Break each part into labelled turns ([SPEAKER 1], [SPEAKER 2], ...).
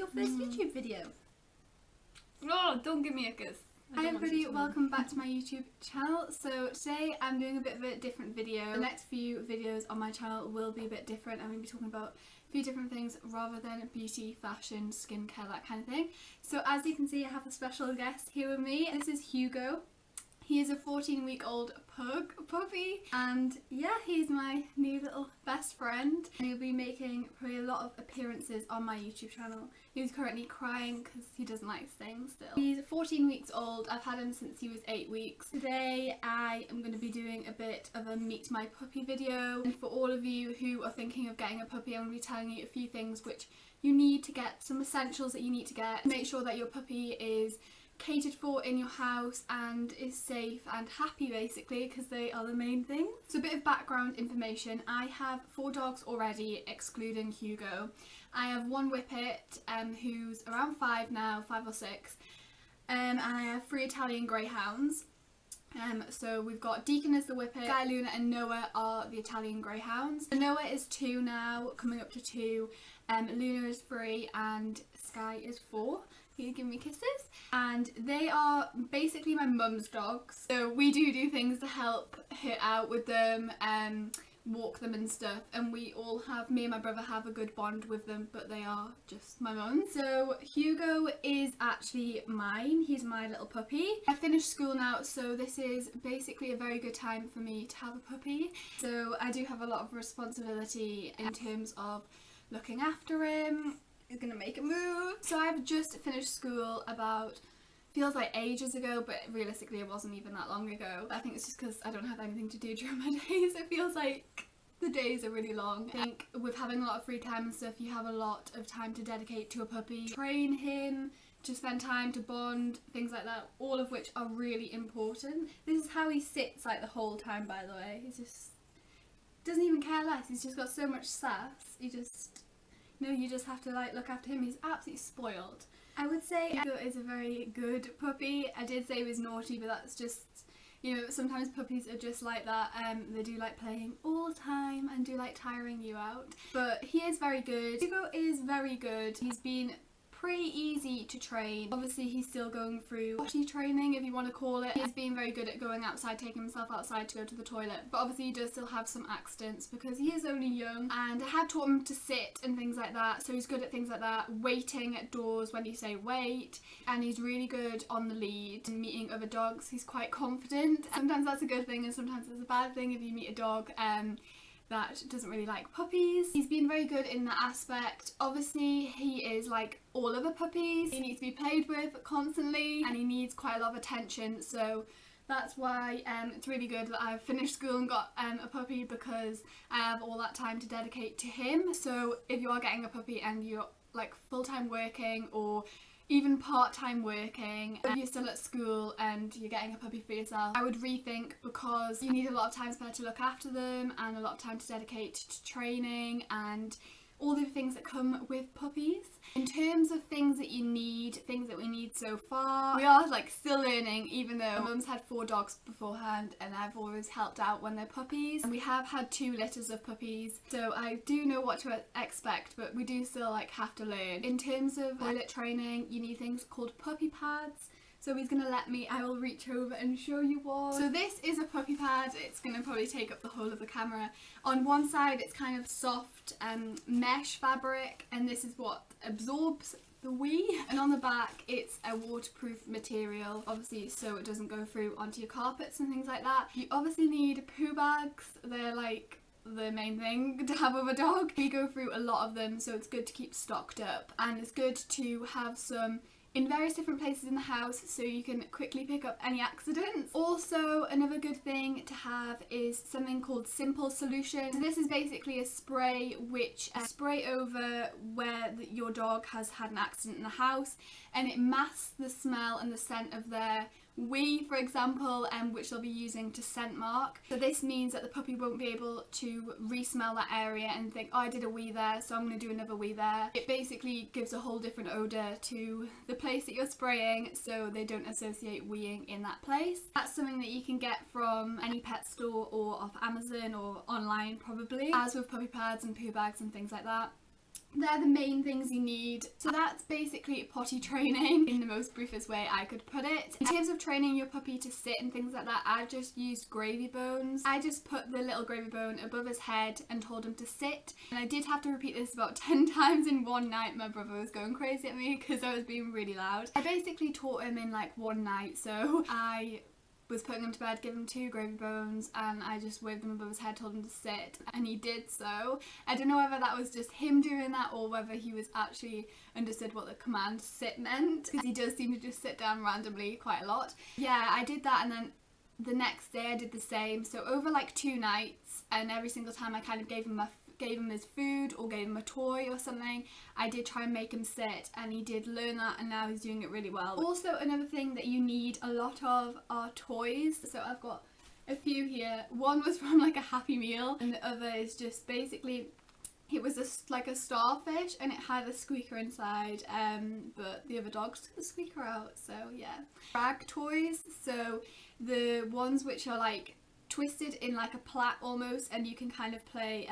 [SPEAKER 1] your first YouTube video?
[SPEAKER 2] Oh, don't give me a kiss.
[SPEAKER 1] Hi everybody, welcome back to my YouTube channel. So today I'm doing a bit of a different video. The next few videos on my channel will be a bit different. I'm going to be talking about a few different things rather than beauty, fashion, skincare, that kind of thing. So as you can see, I have a special guest here with me. This is Hugo. He is a 14-week-old puppy, and yeah, he's my new little best friend. And he'll be making probably a lot of appearances on my YouTube channel. He's currently crying because he doesn't like staying still. He's 14 weeks old. I've had him since he was 8 weeks. Today I am going to be doing a bit of a meet my puppy video. And for all of you who are thinking of getting a puppy, I'm going to be telling you a few things which you need to get, some essentials that you need to get. Make sure that your puppy is catered for in your house and is safe and happy, basically, because they are the main thing. So a bit of background information. I have 4 dogs already, excluding Hugo. I have one Whippet who's around 5 now, 5 or 6, and I have 3 Italian Greyhounds. So we've got Deacon as the Whippet, Sky, Luna and Noah are the Italian Greyhounds. So Noah is 2 now, coming up to 2, Luna is 3 and Sky is 4. You give me kisses. And they are basically my mum's dogs, so we do things to help her out with them, walk them and stuff, and me and my brother have a good bond with them, but they are just my mum. So Hugo is actually mine. He's my little puppy. I finished school now, so this is basically a very good time for me to have a puppy. So I do have a lot of responsibility in terms of looking after him. He's gonna make a move. So I've just finished school about, feels like ages ago, but realistically it wasn't even that long ago. I think it's just because I don't have anything to do during my days. It feels like the days are really long. I think with having a lot of free time and stuff, you have a lot of time to dedicate to a puppy. Train him, to spend time, to bond, things like that, all of which are really important. This is how he sits like the whole time, by the way. He just doesn't even care less. He's just got so much sass. You just have to like look after him. He's absolutely spoiled. I would say Hugo is a very good puppy. I did say he was naughty, but that's just, you know, sometimes puppies are just like that. They do like playing all the time and do like tiring you out. But he is very good. Hugo is very good. He's been pretty easy to train. Obviously he's still going through potty training, if you want to call it. He's been very good at going outside, taking himself outside to go to the toilet, but obviously he does still have some accidents because he is only young, and I have taught him to sit and things like that, so he's good at things like that, waiting at doors when you say wait, and he's really good on the lead and meeting other dogs. He's quite confident. Sometimes that's a good thing and sometimes it's a bad thing if you meet a dog that doesn't really like puppies. He's been very good in that aspect. Obviously he is like all other puppies. He needs to be played with constantly and he needs quite a lot of attention, so that's why it's really good that I've finished school and got a puppy, because I have all that time to dedicate to him. So if you are getting a puppy and you're like full-time working or even part-time working, if you're still at school and you're getting a puppy for yourself, I would rethink, because you need a lot of time spare to look after them and a lot of time to dedicate to training and all the things that come with puppies. In terms of things that you need, things that we need so far, we are like still learning, even though my mum's had 4 dogs beforehand and I've always helped out when they're puppies, and we have had 2 litters of puppies, so I do know what to expect, but we do still like have to learn. In terms of toilet training, you need things called puppy pads. So he's gonna let me, I will reach over and show you one. So this is a puppy pad. It's gonna probably take up the whole of the camera. On one side it's kind of soft mesh fabric, and this is what absorbs the wee. And on the back it's a waterproof material, obviously, so it doesn't go through onto your carpets and things like that. You obviously need poo bags. They're like the main thing to have with a dog. We go through a lot of them, so it's good to keep stocked up, and it's good to have some in various different places in the house so you can quickly pick up any accidents. Also, another good thing to have is something called Simple Solution. So this is basically a spray which spray over where your dog has had an accident in the house, and it masks the smell and the scent of their wee, for example, which they'll be using to scent mark. So this means that the puppy won't be able to re-smell that area and think, oh, I did a wee there, so I'm going to do another wee there. It basically gives a whole different odour to the place that you're spraying, so they don't associate weeing in that place. That's something that you can get from any pet store or off Amazon or online probably, as with puppy pads and poo bags and things like that. They're the main things you need. So that's basically potty training in the most briefest way I could put it. In terms of training your puppy to sit and things like that, I've just used gravy bones. I just put the little gravy bone above his head and told him to sit. And I did have to repeat this about 10 times in one night. My brother was going crazy at me because I was being really loud. I basically taught him in like one night, so I was putting him to bed, giving him 2 gravy bones, and I just waved him above his head, told him to sit, and he did so. I don't know whether that was just him doing that or whether he was actually understood what the command sit meant, because he does seem to just sit down randomly quite a lot. Yeah, I did that, and then the next day I did the same. So over like 2 nights, and every single time I kind of gave him his food or gave him a toy or something, I did try and make him sit, and he did learn that, and now he's doing it really well. Also, another thing that you need a lot of are toys. So I've got a few here. One was from like a Happy Meal, and the other is just basically, it was like a starfish, and it had a squeaker inside, but the other dogs took the squeaker out, so yeah. Rag toys, so the ones which are like twisted in like a plait almost, and you can kind of play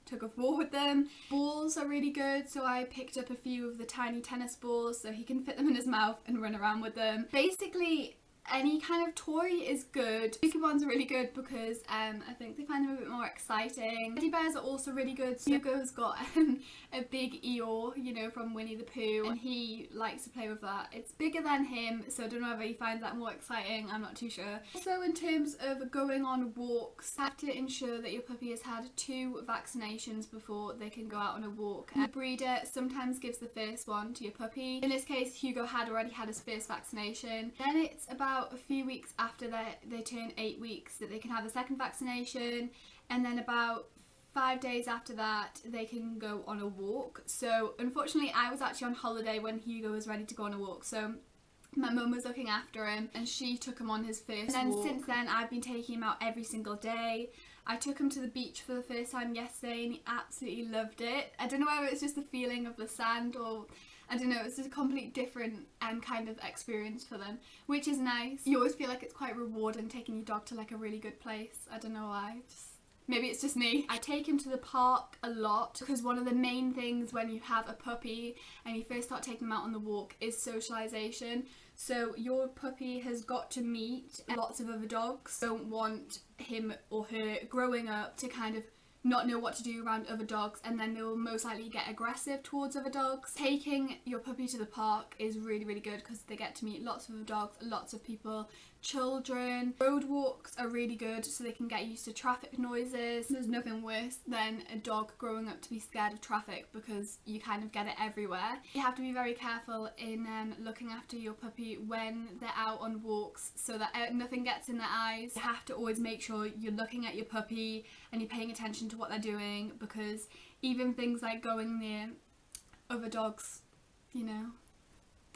[SPEAKER 1] tug of war with them. Balls are really good, so I picked up a few of the tiny tennis balls so he can fit them in his mouth and run around with them. Basically any kind of toy is good. Squeaky ones are really good because I think they find them a bit more exciting. Teddy bears are also really good. So Hugo's got a big Eeyore, you know, from Winnie the Pooh, and he likes to play with that. It's bigger than him, so I don't know whether he finds that more exciting, I'm not too sure. Also, in terms of going on walks, you have to ensure that your puppy has had 2 vaccinations before they can go out on a walk. The breeder sometimes gives the first one to your puppy. In this case, Hugo had already had his first vaccination. Then it's about a few weeks after they turn 8 weeks that they can have the second vaccination, and then about 5 days after that they can go on a walk. So unfortunately I was actually on holiday when Hugo was ready to go on a walk, so my mum was looking after him and she took him on his first walk. And then since then I've been taking him out every single day. I took him to the beach for the first time yesterday and he absolutely loved it. I don't know whether it's just the feeling of the sand or I don't know, it's just a completely different kind of experience for them, which is nice. You always feel like it's quite rewarding taking your dog to like a really good place. I don't know why, maybe it's just me. I take him to the park a lot because one of the main things when you have a puppy and you first start taking them out on the walk is socialization. So your puppy has got to meet lots of other dogs. Don't want him or her growing up to kind of not know what to do around other dogs, and then they will most likely get aggressive towards other dogs. Taking your puppy to the park is really, really good because they get to meet lots of other dogs, lots of people, children. Road walks are really good so they can get used to traffic noises. There's nothing worse than a dog growing up to be scared of traffic because you kind of get it everywhere. You have to be very careful in looking after your puppy when they're out on walks so that nothing gets in their eyes. You have to always make sure you're looking at your puppy and you're paying attention to what they're doing, because even things like going near other dogs, you know,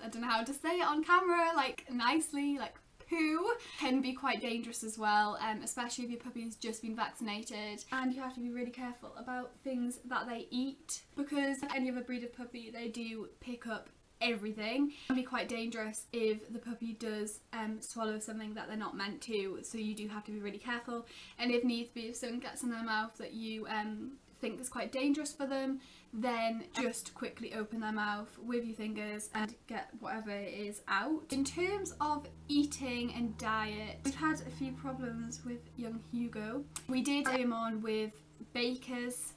[SPEAKER 1] I don't know how to say it on camera, like nicely, like poo, can be quite dangerous as well, especially if your puppy's just been vaccinated. And you have to be really careful about things that they eat, because like any other breed of puppy, they do pick up everything. It can be quite dangerous if the puppy does swallow something that they're not meant to, so you do have to be really careful. And if needs be, if something gets in their mouth that you think is quite dangerous for them, then just quickly open their mouth with your fingers and get whatever it is out. In terms of eating and diet, we've had a few problems with young Hugo. We did put him on with Baker's,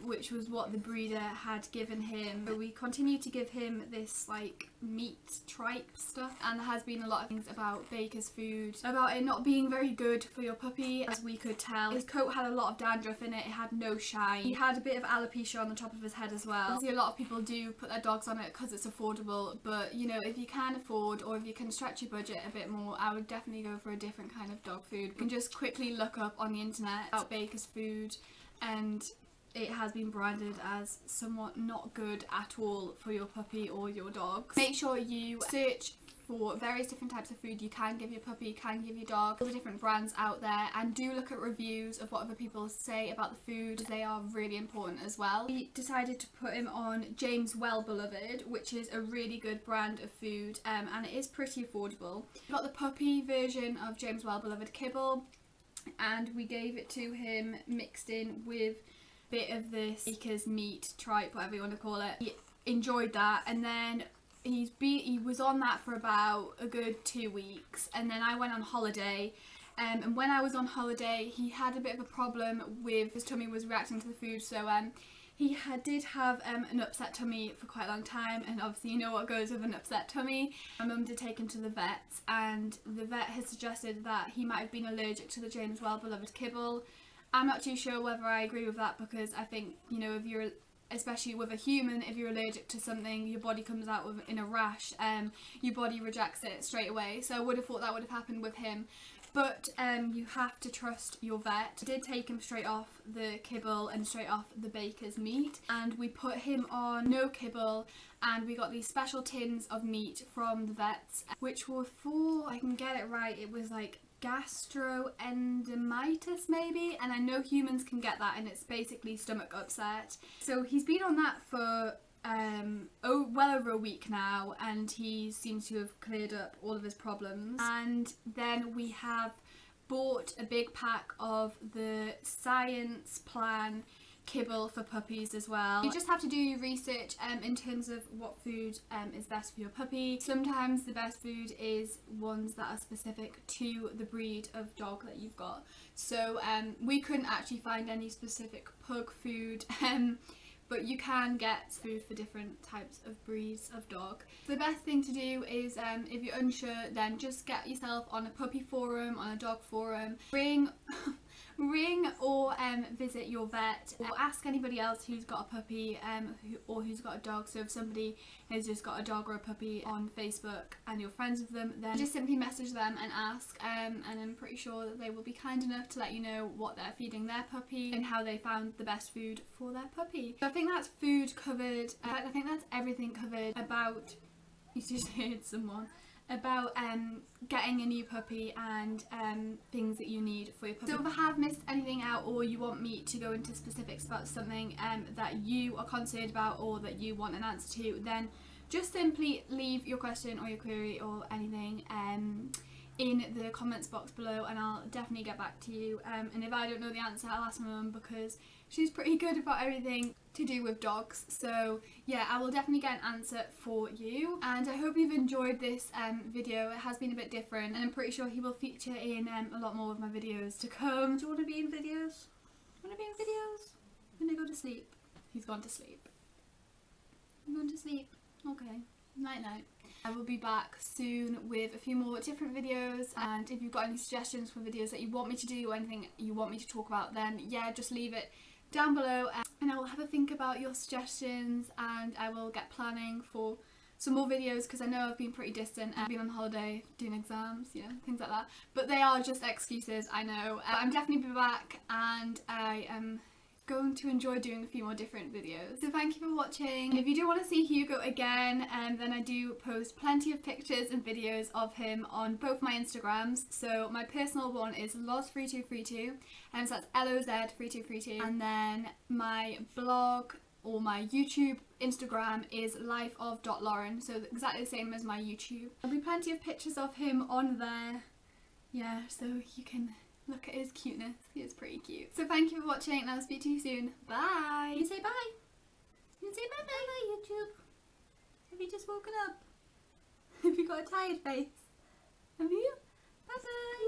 [SPEAKER 1] which was what the breeder had given him, but we continue to give him this like meat tripe stuff, and there has been a lot of things about Baker's food about it not being very good for your puppy, as we could tell. His coat had a lot of dandruff in it, it had no shine, he had a bit of alopecia on the top of his head as well. Obviously a lot of people do put their dogs on it because it's affordable, but you know, if you can afford or if you can stretch your budget a bit more, I would definitely go for a different kind of dog food. You can just quickly look up on the internet about Baker's food, and it has been branded as somewhat not good at all for your puppy or your dog. Make sure you search for various different types of food you can give your puppy, can give your dog, all the different brands out there, and do look at reviews of what other people say about the food. They are really important as well. We decided to put him on James Wellbeloved, which is a really good brand of food, and it is pretty affordable. We got the puppy version of James Wellbeloved kibble, and we gave it to him mixed in with bit of this baker's meat, tripe, whatever you want to call it. He enjoyed that, and then he was on that for about a good 2 weeks, and then I went on holiday. And when I was on holiday, he had a bit of a problem with his tummy was reacting to the food, so he did have an upset tummy for quite a long time, and obviously you know what goes with an upset tummy. My mum did take him to the vet, and the vet has suggested that he might have been allergic to the Jane's well-beloved kibble. I'm not too sure whether I agree with that, because I think, you know, if you're, especially with a human, if you're allergic to something, your body comes out in a rash, your body rejects it straight away. So I would have thought that would have happened with him. But you have to trust your vet. I did take him straight off the kibble and straight off the baker's meat, and we put him on no kibble, and we got these special tins of meat from the vets, which were for, I can get it right, it was like gastroendomitis maybe, and I know humans can get that, and it's basically stomach upset. So he's been on that for well over a week now, and he seems to have cleared up all of his problems. And then we have bought a big pack of the science plan kibble for puppies as well. You just have to do your research in terms of what food is best for your puppy. Sometimes the best food is ones that are specific to the breed of dog that you've got. So we couldn't actually find any specific pug food, but you can get food for different types of breeds of dog. The best thing to do is, if you're unsure, then just get yourself on a puppy forum, on a dog forum, ring or visit your vet, or ask anybody else who's got a puppy or who's got a dog. So if somebody has just got a dog or a puppy on Facebook and you're friends with them, then just simply message them and ask, and I'm pretty sure that they will be kind enough to let you know what they're feeding their puppy and how they found the best food for their puppy. So I think that's food covered. In fact, I think that's everything covered about, you just heard someone, about getting a new puppy and things that you need for your puppy. So if I have missed anything out, or you want me to go into specifics about something that you are concerned about or that you want an answer to, then just simply leave your question or your query or anything in the comments box below, and I'll definitely get back to you. And if I don't know the answer, I'll ask my mum, because she's pretty good about everything to do with dogs. So yeah, I will definitely get an answer for you, and I hope you've enjoyed this video. It has been a bit different, and I'm pretty sure he will feature in a lot more of my videos to come. Do you want to be in videos? Want to be in videos? I'm gonna go to sleep. He's gone to sleep. I'm going to sleep. Okay. Night night. I will be back soon with a few more different videos, and if you've got any suggestions for videos that you want me to do or anything you want me to talk about, then yeah, just leave it down below, and I will have a think about your suggestions, and I will get planning for some more videos, because I know I've been pretty distant. I've been on holiday doing exams, you know, things like that, but they are just excuses, I know. I'm definitely be back, and I am going to enjoy doing a few more different videos. So thank you for watching. If you do want to see Hugo again, then I do post plenty of pictures and videos of him on both my Instagrams. So my personal one is loz3232, and so that's LOZ3232, and then my blog or my YouTube Instagram is lifeof.lauren, so exactly the same as my YouTube. There'll be plenty of pictures of him on there, yeah, so you can look at his cuteness. He is pretty cute. So thank you for watching, and I'll speak to you soon. Bye! You say bye! You say bye bye, YouTube! Have you just woken up? Have you got a tired face? Have you? Bye bye!